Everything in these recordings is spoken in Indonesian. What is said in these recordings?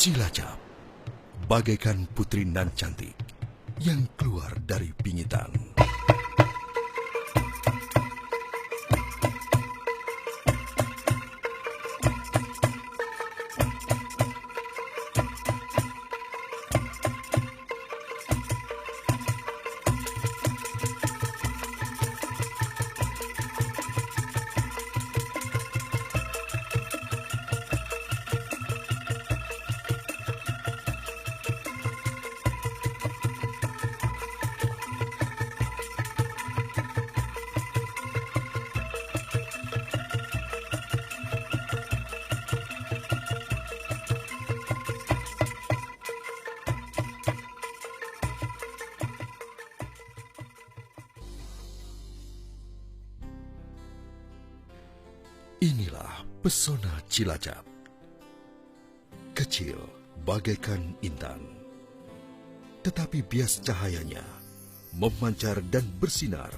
Cilacap, bagaikan putri nan cantik yang keluar dari pingitan. Inilah pesona Cilacap. Kecil bagaikan intan, tetapi bias cahayanya memancar dan bersinar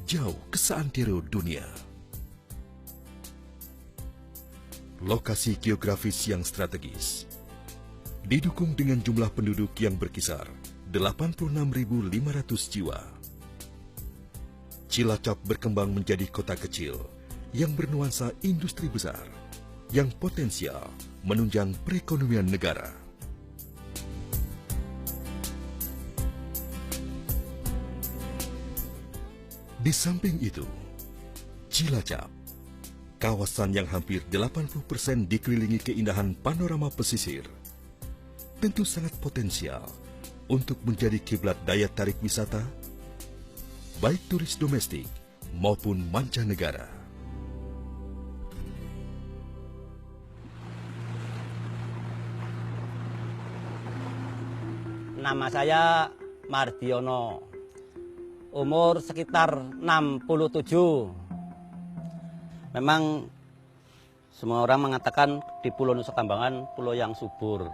jauh ke seantero dunia. Lokasi geografis yang strategis, didukung dengan jumlah penduduk yang berkisar 86.500 jiwa. Cilacap berkembang menjadi kota kecil yang bernuansa industri besar, yang potensial menunjang perekonomian negara. Di samping itu, Cilacap, kawasan yang hampir 80% dikelilingi keindahan panorama pesisir, tentu sangat potensial untuk menjadi kiblat daya tarik wisata, baik turis domestik maupun mancanegara. Nama saya Mardiono, umur sekitar 67. Memang semua orang mengatakan di Pulau Nusa Kambangan pulau yang subur,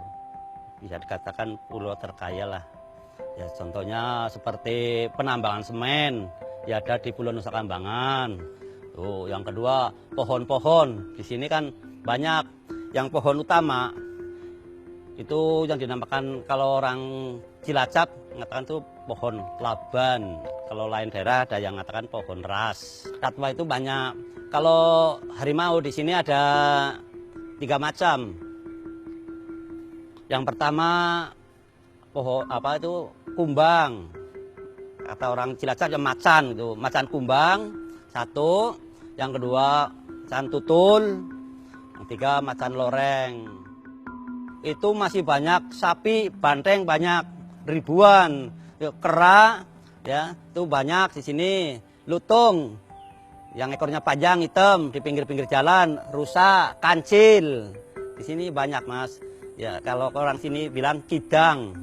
bisa dikatakan pulau terkaya lah. Ya, contohnya seperti penambangan semen, ya ada di Pulau Nusa Kambangan. Tuh, yang kedua pohon-pohon di sini kan banyak. Yang pohon utama itu yang dinamakan kalau orang Cilacap mengatakan itu pohon laban. Kalau lain daerah ada yang mengatakan pohon ras. Satwa itu banyak. Kalau harimau di sini ada 3 macam. Yang pertama pohon kumbang. Kata orang Cilacap yang macan gitu, macan kumbang. 1, yang kedua macan tutul, yang 3 macan loreng. Itu masih banyak, sapi, banteng banyak, ribuan, kera, ya itu banyak di sini, lutung, yang ekornya panjang hitam di pinggir-pinggir jalan, rusa, kancil, di sini banyak mas. Ya kalau orang sini bilang kidang,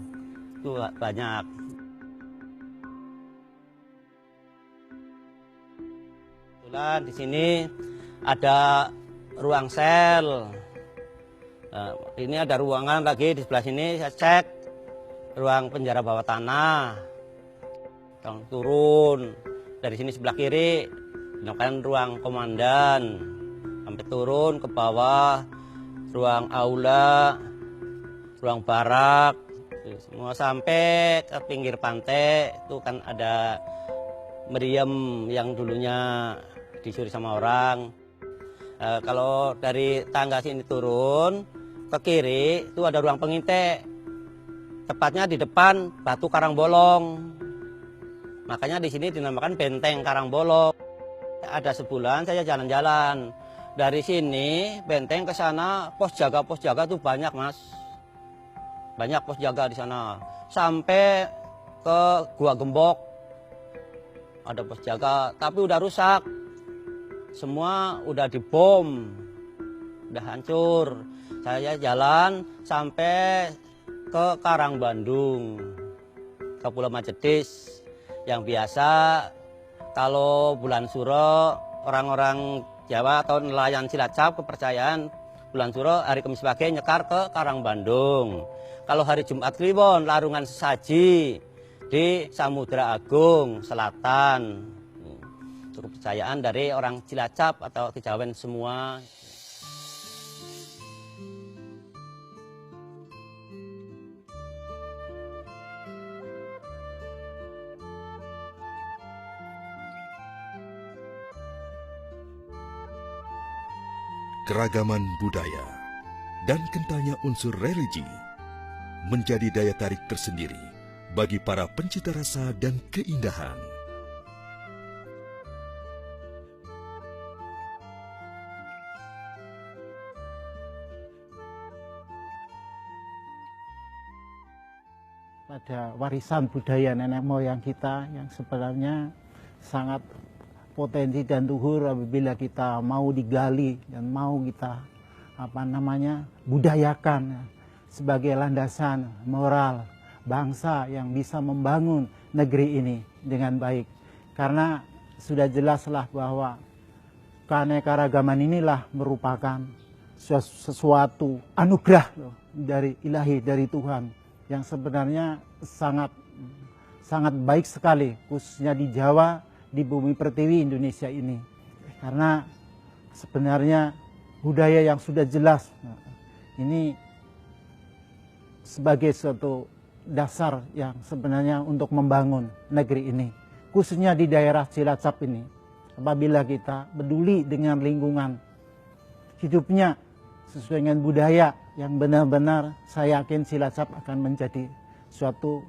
itu banyak. Kebetulan di sini ada ruang sel. Nah, ini ada ruangan lagi di sebelah sini, saya cek ruang penjara bawah tanah. Kalau turun dari sini sebelah kiri, dinamakan ruang komandan. Sampai turun ke bawah, ruang aula, ruang barak, semua sampai ke pinggir pantai. Itu kan ada meriam yang dulunya dicuri sama orang. Kalau dari tangga sini turun ke kiri itu ada ruang pengintai, tepatnya di depan batu Karangbolong. Makanya di sini dinamakan benteng Karangbolong. Ada sebulan saya jalan-jalan dari sini benteng ke sana, pos jaga tuh banyak mas, banyak pos jaga di sana. Sampai ke Gua Gembok ada pos jaga, tapi udah rusak, semua udah dibom, udah hancur. Saya jalan sampai ke Karangbandung, ke Pulau Majetis. Yang biasa kalau bulan Suro, orang-orang Jawa atau nelayan Cilacap kepercayaan bulan Suro hari Kamis pagi nyekar ke Karangbandung. Kalau hari Jumat Kliwon larungan sesaji di Samudra Agung Selatan. Itu kepercayaan dari orang Cilacap atau Kejawen semua. keragaman budaya, dan kentalnya unsur religi menjadi daya tarik tersendiri bagi para pencinta rasa dan keindahan. Pada warisan budaya nenek moyang kita yang sebenarnya sangat potensi dan luhur apabila kita mau digali dan mau kita budayakan sebagai landasan moral bangsa yang bisa membangun negeri ini dengan baik. Karena sudah jelaslah bahwa keanekaragaman inilah merupakan sesuatu anugerah dari ilahi, dari Tuhan, yang sebenarnya sangat baik sekali, khususnya di Jawa, di bumi pertiwi Indonesia ini. Karena sebenarnya budaya yang sudah jelas ini sebagai suatu dasar yang sebenarnya untuk membangun negeri ini, khususnya di daerah Cilacap ini. Apabila kita peduli dengan lingkungan hidupnya sesuai dengan budaya yang benar-benar, saya yakin Cilacap akan menjadi suatu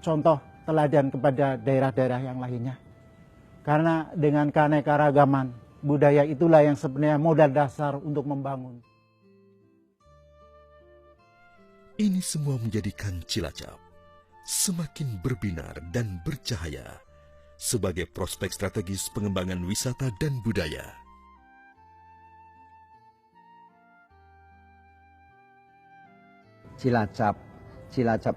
contoh teladan kepada daerah-daerah yang lainnya. Karena dengan keanekaragaman budaya itulah yang sebenarnya modal dasar untuk membangun. Ini semua menjadikan Cilacap semakin berbinar dan bercahaya sebagai prospek strategis pengembangan wisata dan budaya. Cilacap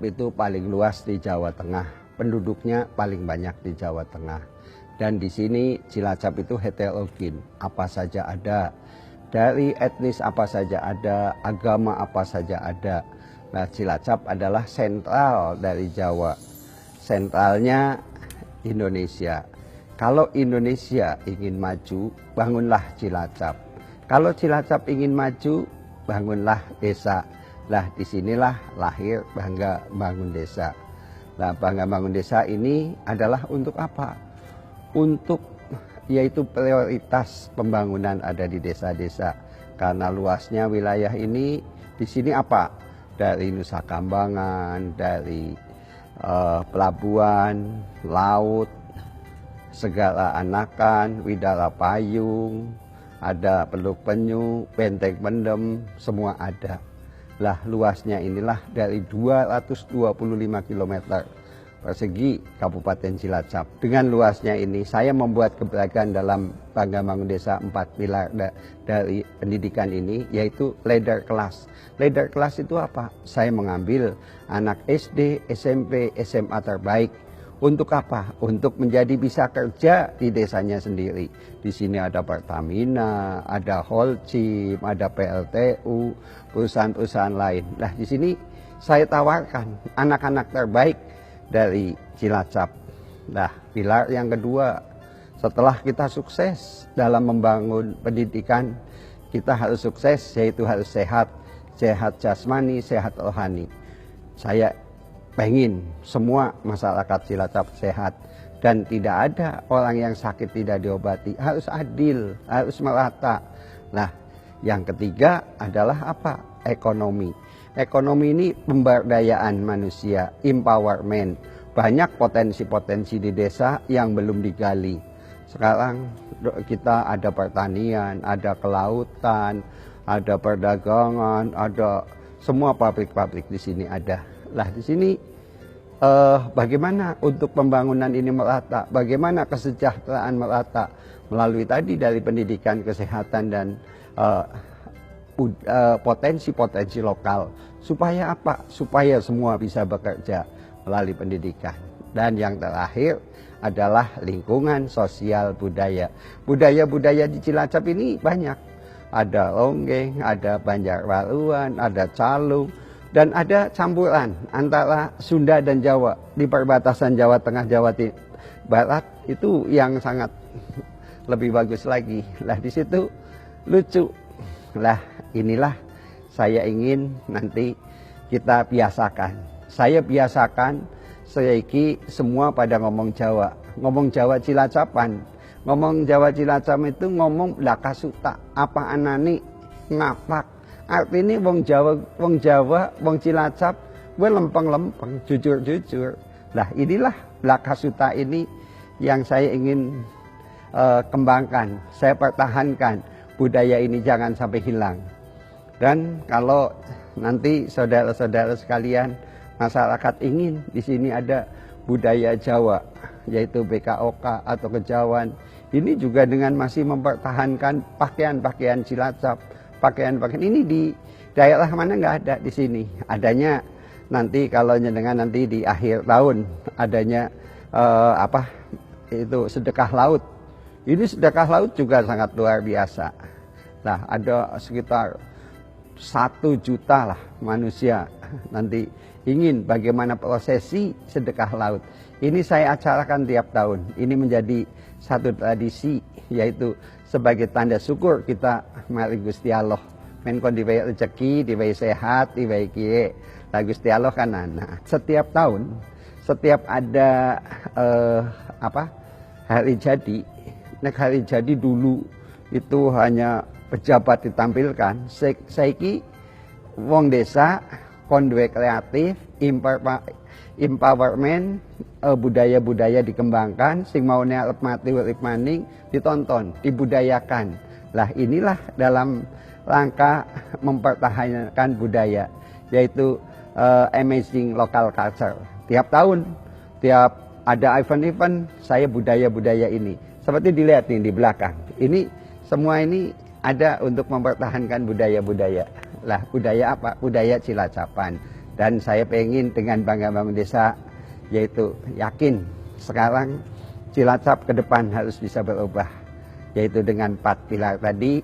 itu paling luas di Jawa Tengah, penduduknya paling banyak di Jawa Tengah. Dan di sini Cilacap itu heterogen, apa saja ada, dari etnis apa saja ada, agama apa saja ada. Nah, Cilacap adalah sentral dari Jawa, sentralnya Indonesia. Kalau Indonesia ingin maju, bangunlah Cilacap. Kalau Cilacap ingin maju, bangunlah desa. Nah, disinilah lahir Bangga Bangun Desa. Nah, Bangga Bangun Desa ini adalah untuk apa? Untuk yaitu prioritas pembangunan ada di desa-desa. Karena luasnya wilayah ini, di sini apa? Dari Nusa Kambangan, dari pelabuhan, laut, segala anakan, Widara Payung, ada Peluk Penyu, Benteng Pendem, semua ada. Lah, luasnya inilah dari 225 km persegi Kabupaten Cilacap. Dengan luasnya ini, saya membuat kebijakan dalam Bangga Bangun Desa 4 pilar dari pendidikan ini, yaitu leader class. Leader class itu apa? Saya mengambil anak SD, SMP, SMA terbaik. Untuk apa? Untuk menjadi bisa kerja di desanya sendiri. Di sini ada Pertamina, ada Holcim, ada PLTU, perusahaan-perusahaan lain. Nah, di sini saya tawarkan anak-anak terbaik dari Cilacap. Nah, pilar yang kedua, setelah kita sukses dalam membangun pendidikan, kita harus sukses, yaitu harus sehat. Sehat jasmani, sehat rohani. Saya pengen semua masyarakat Cilacap sehat. Dan tidak ada orang yang sakit tidak diobati. Harus adil, harus merata. Nah, yang ketiga adalah apa? Ekonomi. Ekonomi ini pemberdayaan manusia, empowerment. Banyak potensi-potensi di desa yang belum digali. Sekarang kita ada pertanian, ada kelautan, ada perdagangan, ada semua pabrik-pabrik di sini ada. Lah, di sini bagaimana untuk pembangunan ini merata? Bagaimana kesejahteraan merata? Melalui tadi dari pendidikan, kesehatan, dan potensi-potensi lokal. Supaya apa? Supaya semua bisa bekerja melalui pendidikan. Dan yang terakhir adalah lingkungan sosial budaya. Budaya-budaya di Cilacap ini banyak. Ada Ronggeng, ada Banjarbaruan, ada Calung, dan ada campuran antara Sunda dan Jawa. Di perbatasan Jawa Tengah, Jawa Barat itu yang sangat lebih bagus lagi. Lah, di situ lucu. Lah, inilah saya ingin nanti kita biasakan. Saya biasakan seiki semua pada ngomong Jawa. Ngomong Jawa Cilacapan. Ngomong Jawa Cilacap itu ngomong lakasuta. Apa anani ngapak. Artinya wong Jawa, wong Cilacap, gue lempeng-lempeng, jujur-jujur. Nah inilah Blakasuta ini yang saya ingin kembangkan, saya pertahankan. Budaya ini jangan sampai hilang. Dan kalau nanti saudara-saudara sekalian, masyarakat ingin di sini ada budaya Jawa, yaitu BKOK atau Kejawan. Ini juga dengan masih mempertahankan pakaian-pakaian Cilacap. Pakaian-pakaian ini di daerah mana nggak ada di sini. Adanya nanti kalau dengan nanti di akhir tahun adanya itu sedekah laut. Ini sedekah laut juga sangat luar biasa. Nah ada sekitar 1 juta lah manusia nanti ingin bagaimana prosesi sedekah laut. Ini saya acarakan tiap tahun. Ini menjadi satu tradisi, yaitu sebagai tanda syukur kita mari Gusti Allah. Menkon diwai rezeki, diwai sehat, diwai kie. Lah Gusti Allah kan anak. Setiap tahun, setiap ada hari jadi, hari jadi dulu itu hanya pejabat ditampilkan. Saiki wong desa konduwe kreatif, empowerment, budaya-budaya dikembangkan, sing maune arep mati urip maning ditonton, dibudayakan. Lah inilah dalam rangka mempertahankan budaya, yaitu amazing local culture. Tiap tahun, tiap ada event-event, saya budaya-budaya ini. Seperti dilihat nih di belakang. Ini semua ini ada untuk mempertahankan budaya-budaya. Lah budaya apa? Budaya Cilacapan. Dan saya pengen dengan Bangga Bangun Desa, yaitu yakin sekarang Cilacap ke depan harus bisa berubah, yaitu dengan 4 pilar tadi.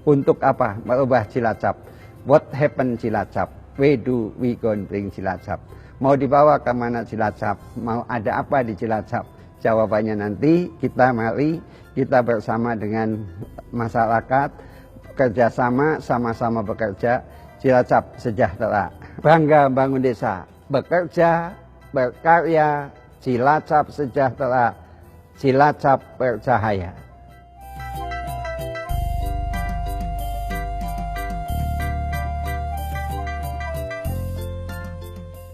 Untuk apa? Merubah Cilacap. What happened Cilacap? Where do we gonna bring Cilacap? Mau dibawa ke mana Cilacap? Mau ada apa di Cilacap? Jawabannya nanti kita mari kita bersama dengan masyarakat, kerjasama, sama-sama bekerja. Cilacap sejahtera. Bangga Bangun Desa, bekerja, berkarya, Cilacap sejahtera, Cilacap bercahaya.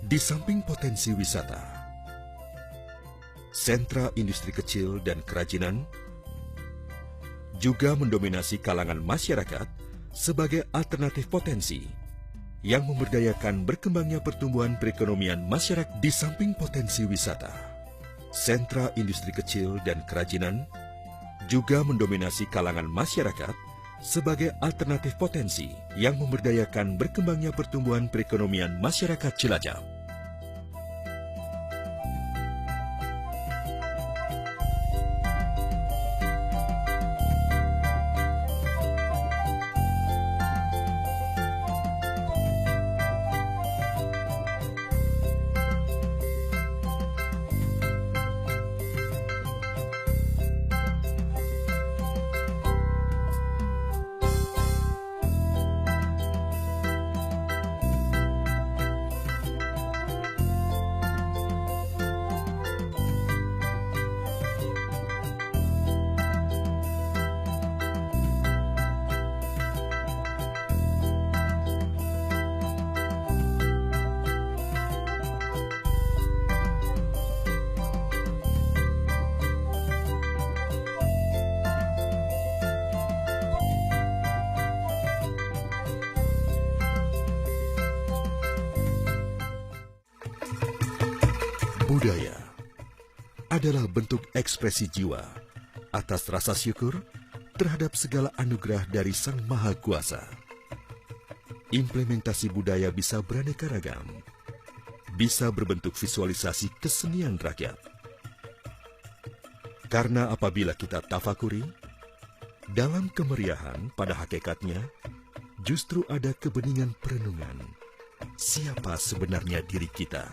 Di samping potensi wisata, sentra industri kecil dan kerajinan juga mendominasi kalangan masyarakat sebagai alternatif potensi yang memberdayakan berkembangnya pertumbuhan perekonomian masyarakat. Di samping potensi wisata, sentra industri kecil dan kerajinan juga mendominasi kalangan masyarakat sebagai alternatif potensi yang memberdayakan berkembangnya pertumbuhan perekonomian masyarakat Cilacap. Budaya adalah bentuk ekspresi jiwa atas rasa syukur terhadap segala anugerah dari Sang Maha Kuasa. Implementasi budaya bisa beraneka ragam, bisa berbentuk visualisasi kesenian rakyat. Karena apabila kita tafakuri, dalam kemeriahan pada hakikatnya justru ada kebeningan perenungan. Siapa sebenarnya diri kita?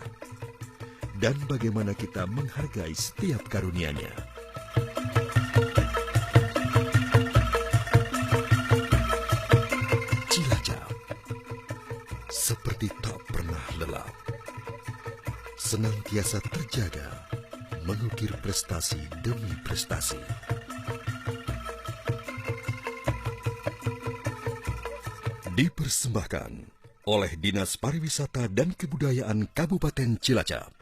Dan bagaimana kita menghargai setiap karunia-Nya. Cilacap seperti tak pernah lelah, senantiasa terjaga, mengukir prestasi demi prestasi. dipersembahkan oleh Dinas Pariwisata dan Kebudayaan Kabupaten Cilacap.